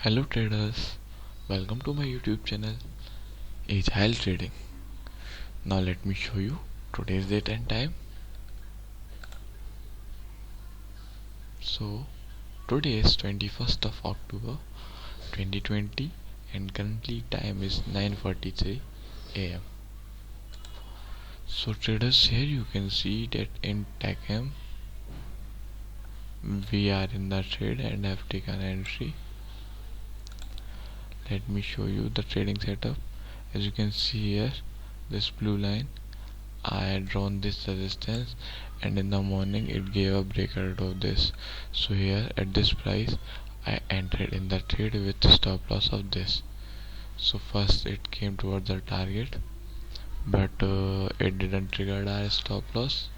Hello traders, welcome to my YouTube channel Agile Trading. Now let me show you today's date and time. So today is 21st of October 2020 and currently time is 9:43 am. So traders, here you can see that in TechM we are in the trade and have taken entry. Let me show you the trading setup. As you can see here, this blue line, I had drawn this resistance and in the morning it gave a breakout of this. So here at this price I entered in the trade with the stop loss of this. So first it came towards the target, but it didn't trigger our stop loss.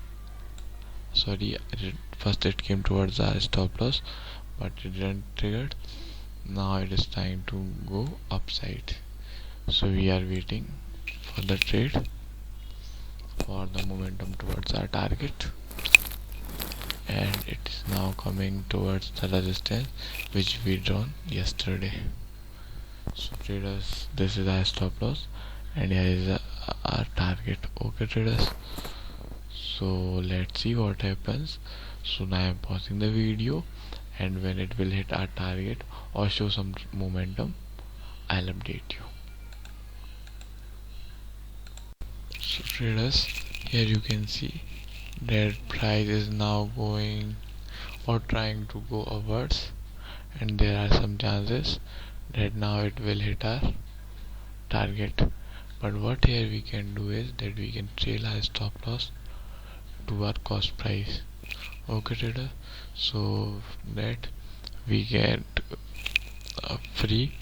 First it came towards our stop loss, but it didn't trigger. Now it is trying to go upside. So we are waiting for the trade for the momentum towards our target, and it is now coming towards the resistance which we drawn yesterday. So traders, this is our stop loss and here is our target. Okay traders, so let's see what happens. So now I am pausing the video, and when it will hit our target or show some momentum, I'll update you. So traders, here you can see that price is now going or trying to go upwards, and there are some chances that now it will hit our target. But what here we can do is that we can trail our stop loss to our cost price. Okay trader, so that we get free,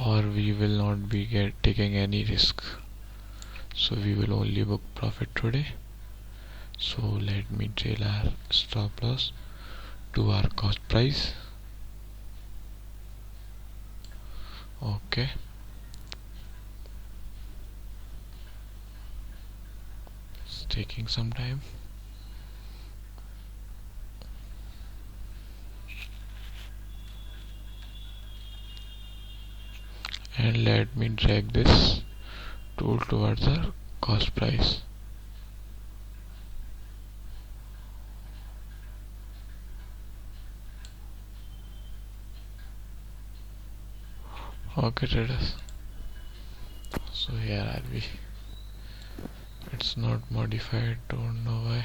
or we will not be taking any risk. So we will only book profit today. So let me trail our stop loss to our cost price. Okay, it's taking some time. And let me drag this tool towards our cost price. Okay traders, so here are we. It's not modified, don't know why.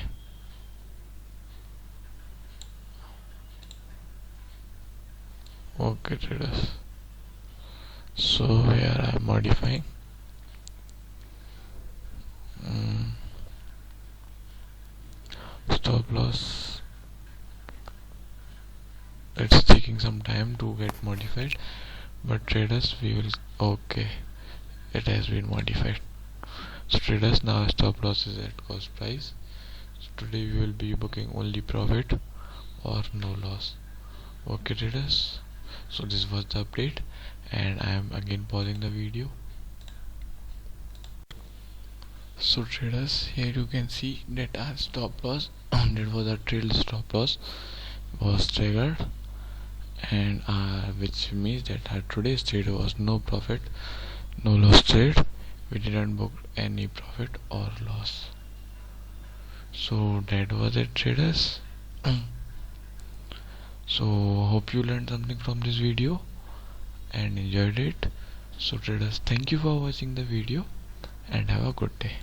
Okay traders, so here I am modifying. Stop loss, it's taking some time to get modified, but traders, we will, okay, it has been modified. So traders, now stop loss is at cost price. So today we will be booking only profit or no loss. Okay traders, so this was the update, and I am again pausing the video. So traders, here you can see that our stop loss that was a trailed stop loss was triggered, and which means that our today's trade was no profit no loss trade. We didn't book any profit or loss. So that was it traders. So hope you learned something from this video and enjoyed it. So traders, thank you for watching the video and have a good day.